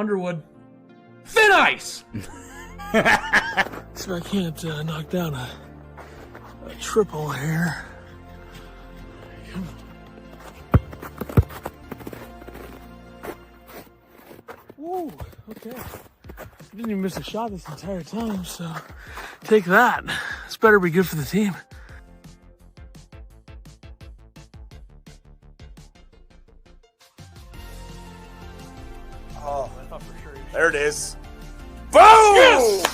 Underwood. Thin ice! So I can't knock down a triple here. Woo, okay. Didn't even miss a shot this entire time, so take that. This better be good for the team. Oh, I thought for sure. there it is. Boom! Yes!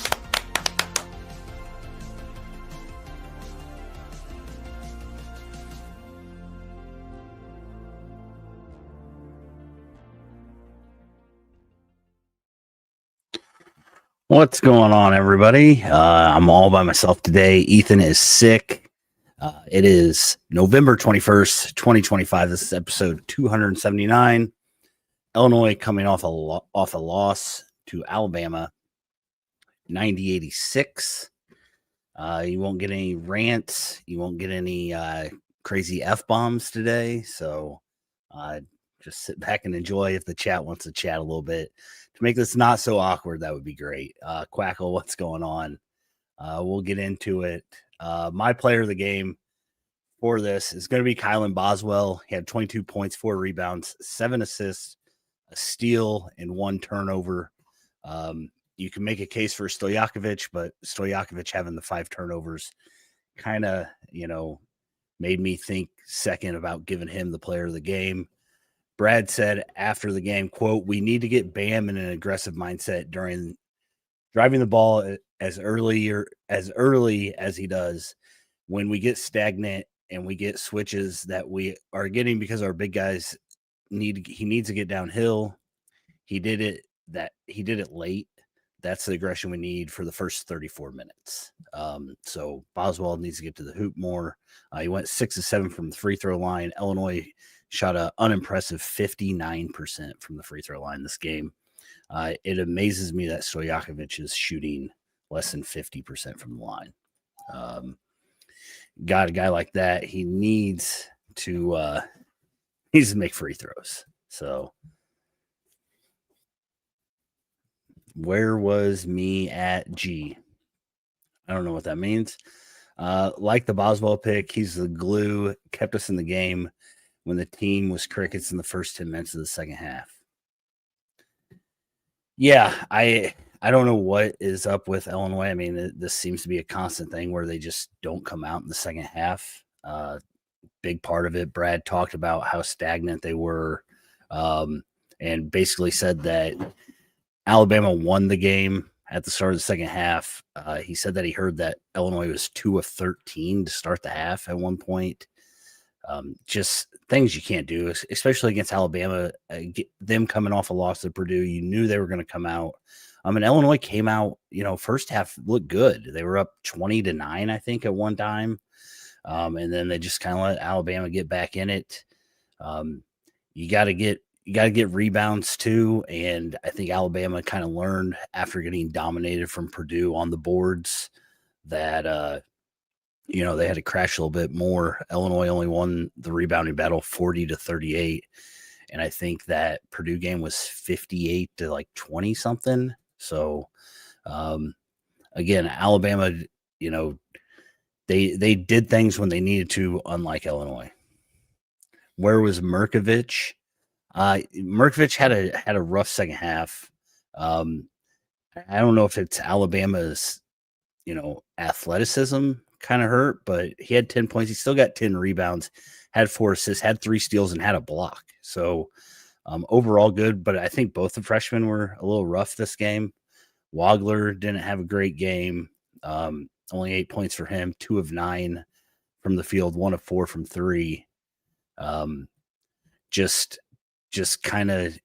What's going on, everybody? I'm all by myself today. Ethan is sick. It is November 21st, 2025. This is episode 279. Illinois coming off a loss to Alabama, 90-86. You won't get any rants. You won't get any crazy F-bombs today. So just sit back and enjoy. If the chat wants to chat a little bit to make this not so awkward, that would be great. Quackle, what's going on? We'll get into it. My player of the game for this is going to be Kylan Boswell. He had 22 points, 4 rebounds, 7 assists, a steal, and 1 turnover. You can make a case for Stojakovic, but Stojakovic having the 5 turnovers kind of, made me think second about giving him the player of the game. Brad said after the game, quote, "We need to get Bam in an aggressive mindset during driving the ball as early as he does. When we get stagnant and we get switches that we are getting because our big guys he needs to get downhill. He did it late. That's the aggression we need for the first 34 minutes. So Boswell needs to get to the hoop more. He went 6 of 7 from the free throw line. Illinois shot an unimpressive 59% from the free throw line this game. It amazes me that Stojakovic is shooting less than 50% from the line. Got a guy like that, he needs to make free throws. So where was me at G? I don't know what that means. Like the Boswell pick, he's the glue, kept us in the game when the team was crickets in the first 10 minutes of the second half. Yeah, I don't know what is up with Illinois. I mean, this seems to be a constant thing where they just don't come out in the second half. Big part of it, Brad talked about how stagnant they were, and basically said that Alabama won the game at the start of the second half. He said that he heard that Illinois was 2 of 13 to start the half at one point. Just things you can't do, especially against Alabama. Them coming off a loss to Purdue, you knew they were going to come out. And Illinois came out, first half looked good. They were up 20-9, I think, at one time. And then they just kind of let Alabama get back in it. You got to get rebounds too. And I think Alabama kind of learned after getting dominated from Purdue on the boards that, they had to crash a little bit more. Illinois only won the rebounding battle 40-38. And I think that Purdue game was 58-20 something. So, again, Alabama, they did things when they needed to, unlike Illinois. Where was Merkovich? Merkovich had a rough second half. I don't know if it's Alabama's, athleticism kind of hurt, but he had 10 points. He still got 10 rebounds, had 4 assists, had 3 steals, and had a block. So overall good, but I think both the freshmen were a little rough this game. Wagler didn't have a great game. Only 8 points for him, 2 of 9 from the field, 1 of 4 from 3. Just kind of,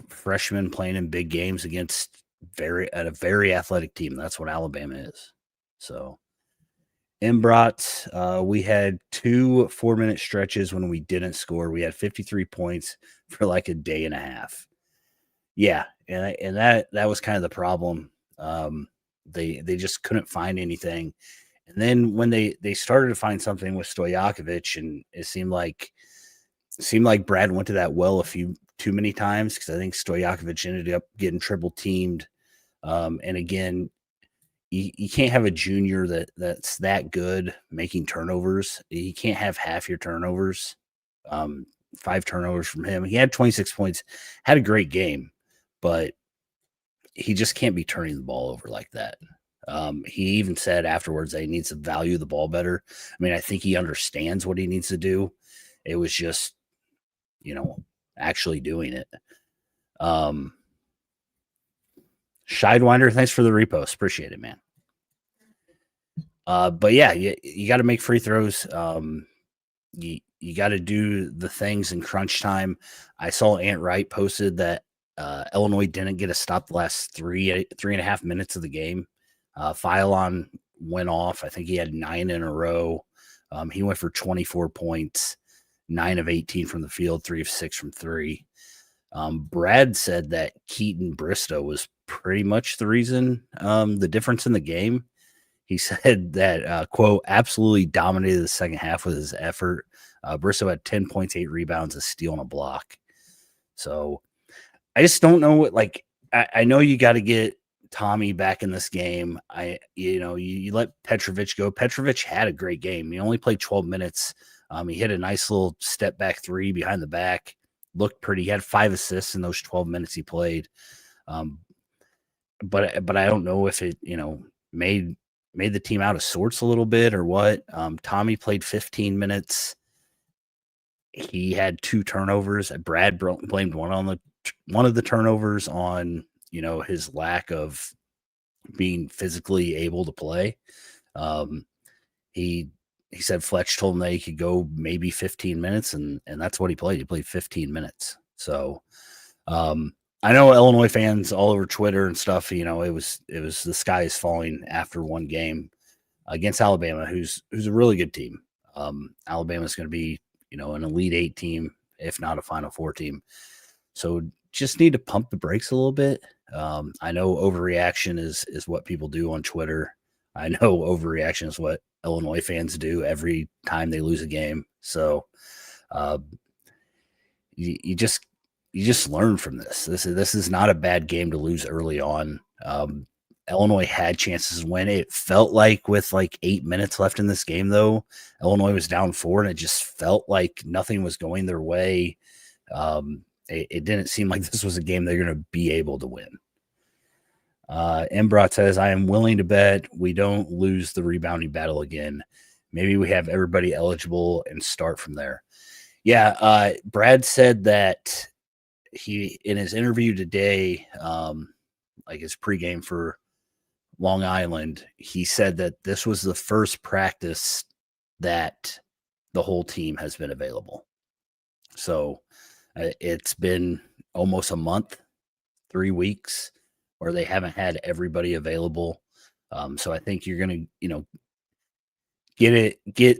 freshmen playing in big games against a very athletic team. That's what Alabama is. So Embrat, we had 2 4-minute stretches when we didn't score. We had 53 points for like a day and a half. Yeah, and that was kind of the problem. They just couldn't find anything. And then when they started to find something with Stojakovic, and it seemed like Brad went to that well a few too many times because I think Stojakovic ended up getting triple teamed. And again, you can't have a junior that's that good making turnovers. You can't have half your turnovers. 5 turnovers from him. He had 26 points, had a great game, but he just can't be turning the ball over like that. He even said afterwards that he needs to value the ball better. I mean, I think he understands what he needs to do. It was just, actually doing it. Shidewinder, thanks for the repost. Appreciate it, man. But yeah, you got to make free throws. You got to do the things in crunch time. I saw Ant Wright posted that Illinois didn't get a stop the last 3.5 minutes of the game. Philon went off. I think he had 9 in a row. He went for 24 points, 9 of 18 from the field, 3 of 6 from 3. Brad said that Keaton Bristow was pretty much the reason, the difference in the game. He said that, quote, absolutely dominated the second half with his effort. Bristow had 10 points, 8 rebounds, a steal, and a block. So I just don't know what, I know you got to get Tommy back in this game. You let Petrovic go. Petrovic had a great game. He only played 12 minutes. He hit a nice little step back 3 behind the back. Looked pretty. He had 5 assists in those 12 minutes he played. But I don't know if it, made the team out of sorts a little bit or what. Tommy played 15 minutes. He had 2 turnovers. Brad blamed one of the turnovers on, his lack of being physically able to play. He said Fletch told him that he could go maybe 15 minutes, and that's what he played. He played 15 minutes. So I know Illinois fans all over Twitter and stuff, it was the sky is falling after one game against Alabama, who's a really good team. Alabama's going to be, an Elite 8 team, if not a Final 4 team. So just need to pump the brakes a little bit. I know overreaction is what people do on Twitter. I know overreaction is what Illinois fans do every time they lose a game. So you just learn from this. This is not a bad game to lose early on. Illinois had chances to win. It felt like with 8 minutes left in this game, though, Illinois was down 4, and it just felt like nothing was going their way. It didn't seem like this was a game they're going to be able to win. Embrat says, I am willing to bet we don't lose the rebounding battle again. Maybe we have everybody eligible and start from there. Yeah, Brad said that he, in his interview today, his pregame for Long Island, he said that this was the first practice that the whole team has been available. So it's been almost a month, 3 weeks, where they haven't had everybody available. So I think you're going to, get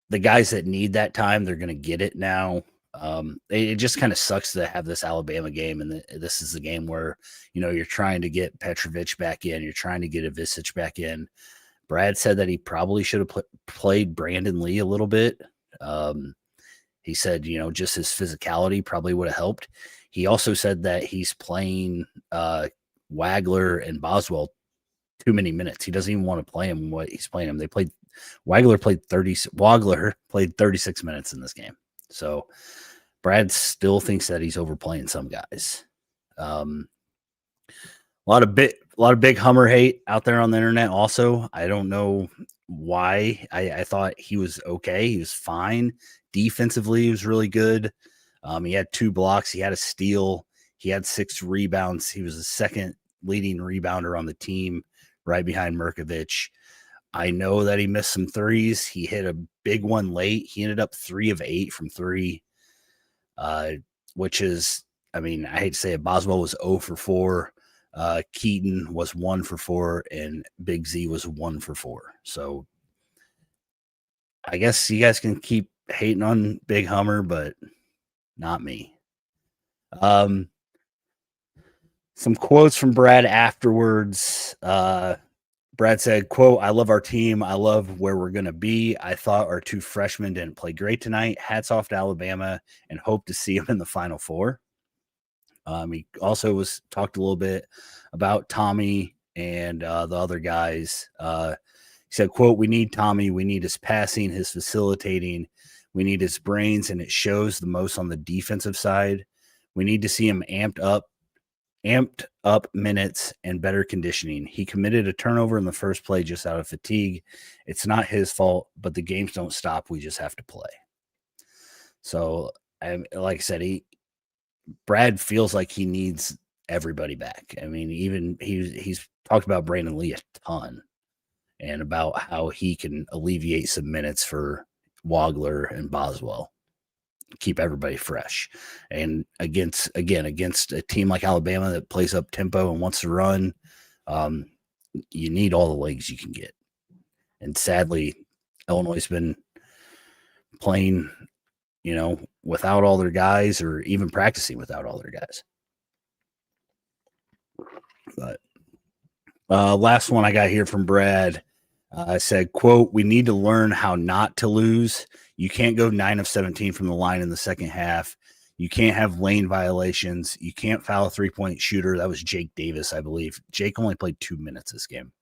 the guys that need that time. They're going to get it now. It just kind of sucks to have this Alabama game, and this is the game where you're trying to get Petrovic back in, you're trying to get Ivisic back in. Brad said that he probably should have played Brandon Lee a little bit. He said just his physicality probably would have helped. He also said that he's playing Wagler and Boswell too many minutes. He doesn't even want to play him what he's playing him. Wagler played 36 minutes in this game. So Brad still thinks that he's overplaying some guys. A lot of big Hummer hate out there on the internet. Also, I don't know why. I thought he was okay. He was fine. Defensively, he was really good. He had 2 blocks. He had a steal. He had 6 rebounds. He was the second leading rebounder on the team, right behind Mirkovic. I know that he missed some threes. He hit a big one late. He ended up 3 of 8 from 3, which is, I hate to say it, Boswell was 0 for 4. Keaton was 1 for 4, and Big Z was 1 for 4. So I guess you guys can keep hating on Big Hummer, but not me. Some quotes from Brad afterwards. Brad said, quote, I love our team. I love where we're going to be. I thought our 2 freshmen didn't play great tonight. Hats off to Alabama and hope to see them in the Final 4. He also talked a little bit about Tommy and the other guys. He said, quote, "We need Tommy. We need his passing, his facilitating. We need his brains, and it shows the most on the defensive side. We need to see him amped up minutes and better conditioning. He committed a turnover in the first play just out of fatigue. It's not his fault, but the games don't stop. We just have to play." So, like I said, Brad feels like he needs everybody back. I mean, even he's talked about Brandon Lee a ton and about how he can alleviate some minutes for Wagler and Boswell, keep everybody fresh. And against a team like Alabama that plays up tempo and wants to run, you need all the legs you can get. And sadly, Illinois has been playing, without all their guys, or even practicing without all their guys. But last one I got here from Brad. I said, quote, "We need to learn how not to lose. You can't go 9 of 17 from the line in the second half. You can't have lane violations. You can't foul a 3-point shooter." That was Jake Davis, I believe. Jake only played 2 minutes this game.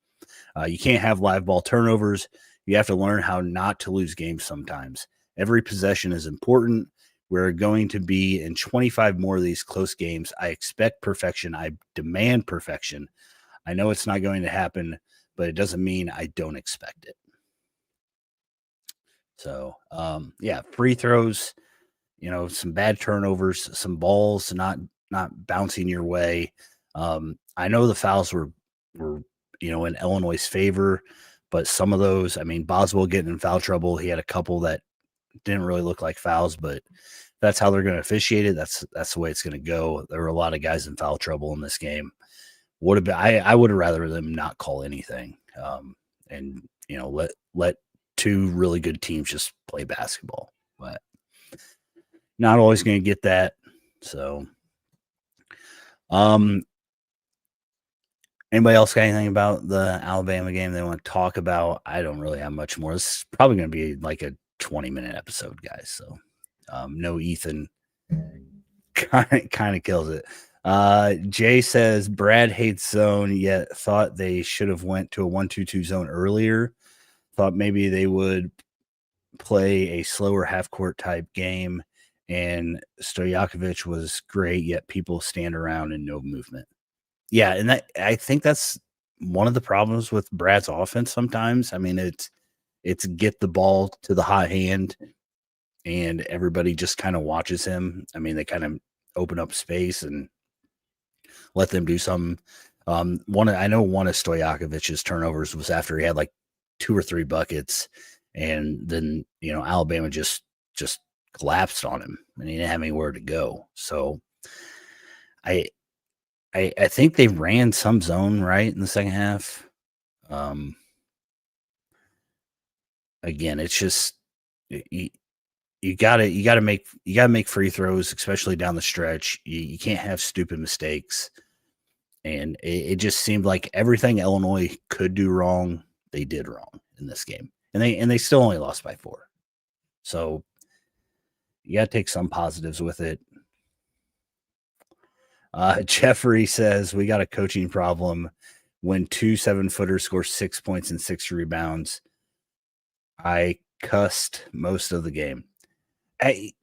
You can't have live ball turnovers. You have to learn how not to lose games sometimes. Every possession is important. We're going to be in 25 more of these close games. I expect perfection. I demand perfection. I know it's not going to happen, but it doesn't mean I don't expect it. So, free throws, some bad turnovers, some balls not bouncing your way. I know the fouls were in Illinois' favor, but some of those, Boswell getting in foul trouble, he had a couple that didn't really look like fouls, but that's how they're going to officiate it. That's the way it's going to go. There were a lot of guys in foul trouble in this game. I would have rather them not call anything, and let two really good teams just play basketball. But not always going to get that. So, anybody else got anything about the Alabama game they want to talk about? I don't really have much more. This is probably going to be like a 20-minute episode, guys. So, no Ethan kind of kills it. Jay says Brad hates zone, yet thought they should have went to a 1-2-2 zone earlier. Thought maybe they would play a slower half-court type game, and Stojakovic was great, yet people stand around and no movement. Yeah, and I think that's one of the problems with Brad's offense sometimes. It's get the ball to the hot hand, and everybody just kind of watches him. They kind of open up space and let them do something. One of Stojakovic's turnovers was after he had like 2 or 3 buckets, and then Alabama just collapsed on him, and he didn't have anywhere to go. So I think they ran some zone right in the second half. Again, it's just you gotta make free throws, especially down the stretch. You can't have stupid mistakes. And it just seemed like everything Illinois could do wrong, they did wrong in this game. And they still only lost by 4. So you gotta take some positives with it. Jeffrey says we got a coaching problem when 2 7-footers score 6 points and 6 rebounds. I cussed most of the game.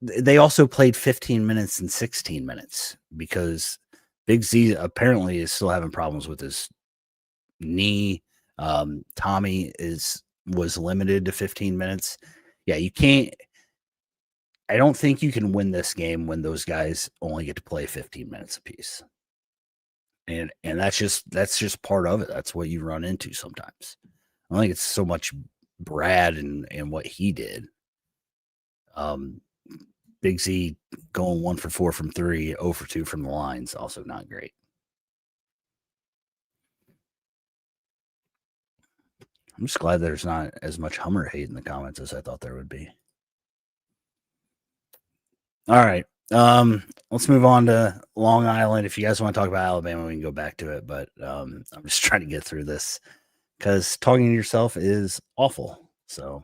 They also played 15 minutes and 16 minutes because Big Z apparently is still having problems with his knee. Tommy was limited to 15 minutes. Yeah, you can't. I don't think you can win this game when those guys only get to play 15 minutes apiece. And that's just part of it. That's what you run into sometimes. I don't think it's so much Brad and what he did. Big Z going 1 for 4 from 3, 0 for 2 from the lines, also not great. I'm just glad there's not as much Hummer hate in the comments as I thought there would be. All right. Let's move on to Long Island. If you guys want to talk about Alabama, we can go back to it. But I'm just trying to get through this because talking to yourself is awful. So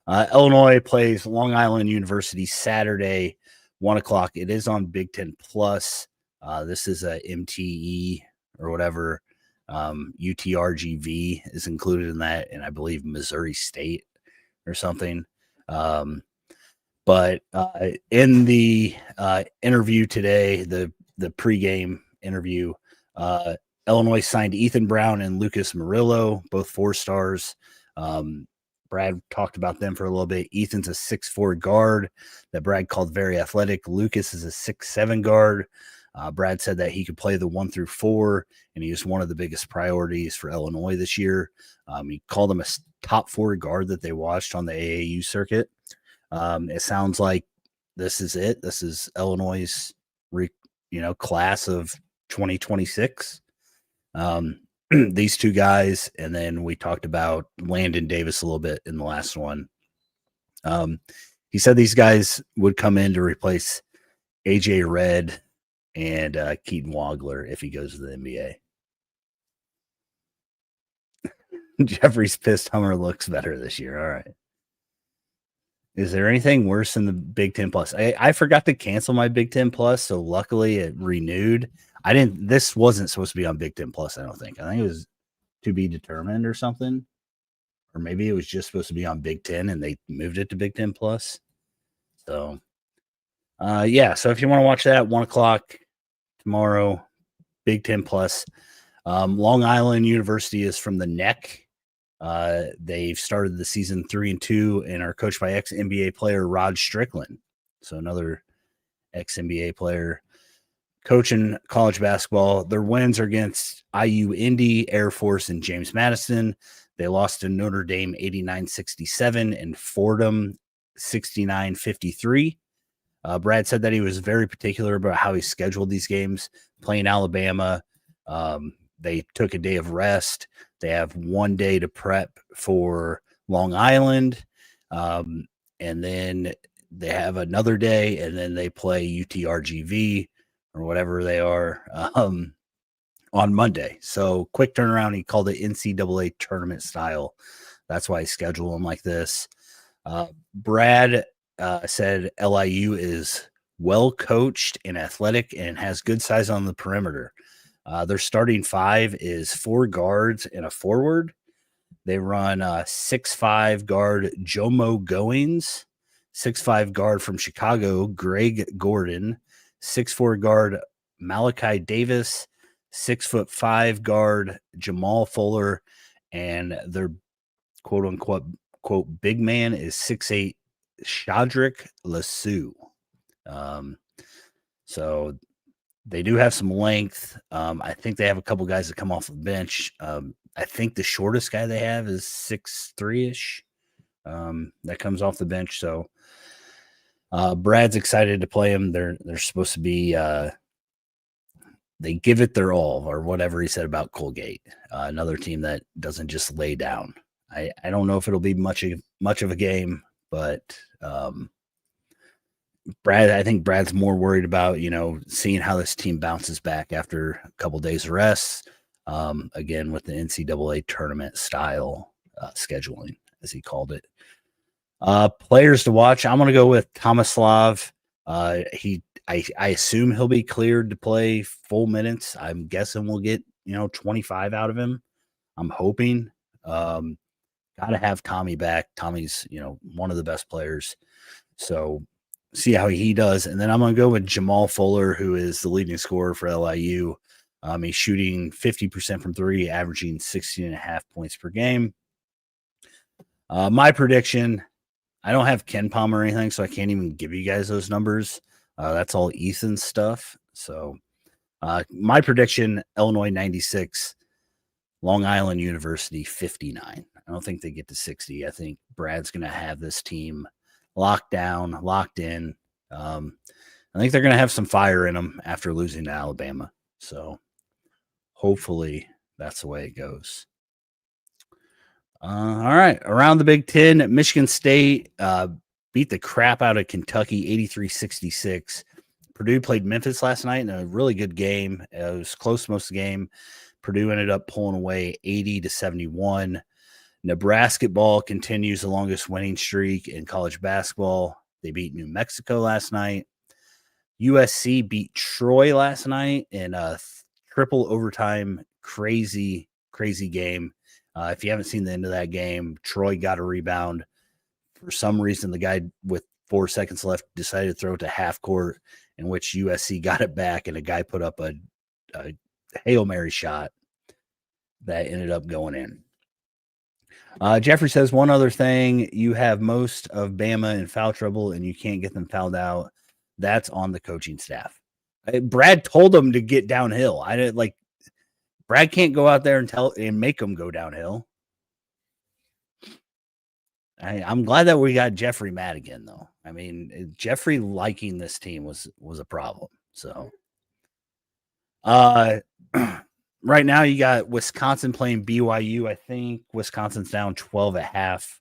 Illinois plays Long Island University Saturday, 1:00. It is on Big Ten Plus. This is a MTE or whatever. UTRGV is included in that, and I believe Missouri State or something. But in the interview today, the pregame interview, Illinois signed Ethan Brown and Lucas Murillo, both 4-stars. Brad talked about them for a little bit. Ethan's a 6'4" guard that Brad called very athletic. Lucas is a 6'7" guard. Brad said that he could play the 1 through 4, and he was one of the biggest priorities for Illinois this year. He called him a top 4 guard that they watched on the AAU circuit. It sounds like this is it. This is Illinois' class of 2026. These two guys, and then we talked about Landon Davis a little bit in the last one. He said these guys would come in to replace AJ Red and Keaton Wagler if he goes to the NBA. Jeffrey's pissed Hummer looks better this year. All right. Is there anything worse than the Big Ten Plus? I forgot to cancel my Big Ten Plus, so luckily it renewed. This wasn't supposed to be on Big Ten Plus, I don't think. I think it was to be determined or something. Or maybe it was just supposed to be on Big Ten and they moved it to Big Ten Plus. So, so if you want to watch that, 1 o'clock tomorrow, Big Ten Plus. Long Island University is from the NEC. They've started the season 3-2 and are coached by ex-NBA player Rod Strickland. So another ex-NBA player coaching college basketball. Their wins are against IU Indy, Air Force, and James Madison. They lost to Notre Dame 89-67 and Fordham 69-53. Brad said that he was very particular about how he scheduled these games. Playing Alabama, they took a day of rest. They have 1 day to prep for Long Island, and then they have another day, and then they play UTRGV or whatever they are on Monday. So quick turnaround. He called it NCAA tournament style. That's why he scheduled them like this. Brad said LIU is well coached and athletic and has good size on the perimeter. Their starting 5 is 4 guards and a forward. They run 6'5" guard Jomo Goings, 6'5" guard from Chicago, Greg Gordon, 6'4" guard Malachi Davis, 6'5" guard Jamal Fuller, and their quote unquote big man is 6'8" Shadrick Lassou. So they do have some length. I think they have a couple guys that come off the bench. I think the shortest guy they have is 6'3" that comes off the bench. So Brad's excited to play him. They're supposed to be they give it their all, or whatever he said about Colgate. Another team that doesn't just lay down. I don't know if it'll be much of a game, but I think Brad's more worried about, seeing how this team bounces back after a couple days of rest. Again, with the NCAA tournament style scheduling, as he called it. Players to watch. I'm going to go with Tomislav. I assume he'll be cleared to play full minutes. I'm guessing we'll get 25 out of him. I'm hoping. Got to have Tommy back. Tommy's one of the best players. So see how he does. And then I'm going to go with Jamal Fuller, who is the leading scorer for LIU. He's shooting 50% from 3, averaging 16.5 points per game. My prediction, I don't have Ken Palm or anything, so I can't even give you guys those numbers. That's all Ethan's stuff. So my prediction, Illinois 96, Long Island University 59. I don't think they get to 60. I think Brad's going to have this team locked down, locked in. I think they're going to have some fire in them after losing to Alabama. So hopefully that's the way it goes. All right. Around the Big Ten, Michigan State beat the crap out of Kentucky 83-66. Purdue played Memphis last night in a really good game. It was close most of the game. Purdue ended up pulling away 80-71. Nebraska ball continues the longest winning streak in college basketball. They beat New Mexico last night. USC beat Troy last night in a triple overtime, crazy game. If you haven't seen the end of that game, Troy got a rebound. For some reason, the guy with 4 seconds left decided to throw it to half court, in which USC got it back, and a guy put up a Hail Mary shot that ended up going in. Jeffrey says, one other thing, you have most of Bama in foul trouble and you can't get them fouled out. That's on the coaching staff. Brad told them to get downhill. I didn't like Brad can't go out there and make them go downhill. I'm glad that we got Jeffrey mad again, though. I mean, Jeffrey liking this team was a problem. So, right now you got Wisconsin playing BYU. I think Wisconsin's down 12.5.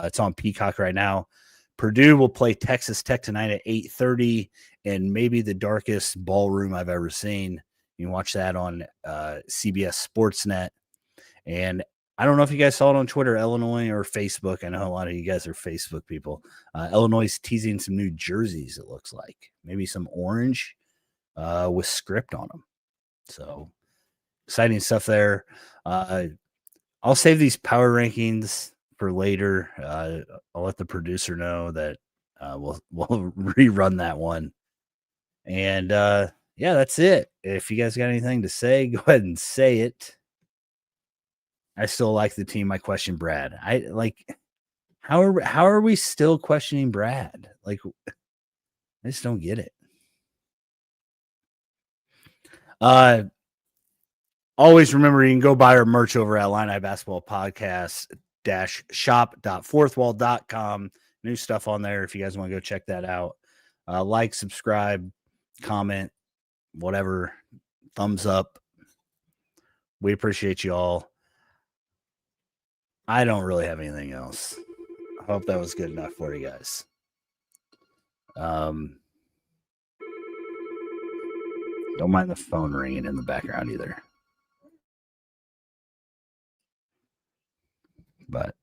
It's on Peacock right now. Purdue will play Texas Tech tonight at 8:30, and maybe the darkest ballroom I've ever seen. You can watch that on CBS Sportsnet. And I don't know if you guys saw it on Twitter, Illinois, or Facebook. I know a lot of you guys are Facebook people. Illinois is teasing some new jerseys, it looks like. Maybe some orange with script on them. So exciting stuff there. I'll save these power rankings for later. I'll let the producer know that we'll rerun that one. And yeah, that's it. If you guys got anything to say, go ahead and say it. I still like the team. I question Brad. I like how are we still questioning Brad? Like, I just don't get it. Always remember you can go buy our merch over at Illini Basketball Podcast shop.fourthwall.com. New stuff on there if you guys want to go check that out. Like, subscribe, comment, whatever, thumbs up. We appreciate you all. I don't really have anything else. I hope that was good enough for you guys. Don't mind the phone ringing in the background either. But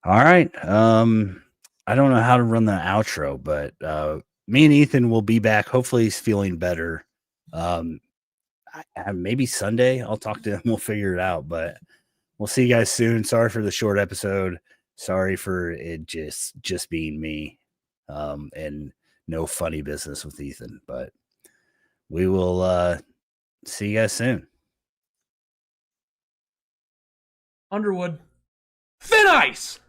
all right. I don't know how to run the outro, but me and Ethan will be back. Hopefully he's feeling better. Maybe Sunday I'll talk to him. We'll figure it out, but we'll see you guys soon. Sorry for the short episode. Sorry for it just being me. And no funny business with Ethan, but we will see you guys soon. Underwood. Thin ice!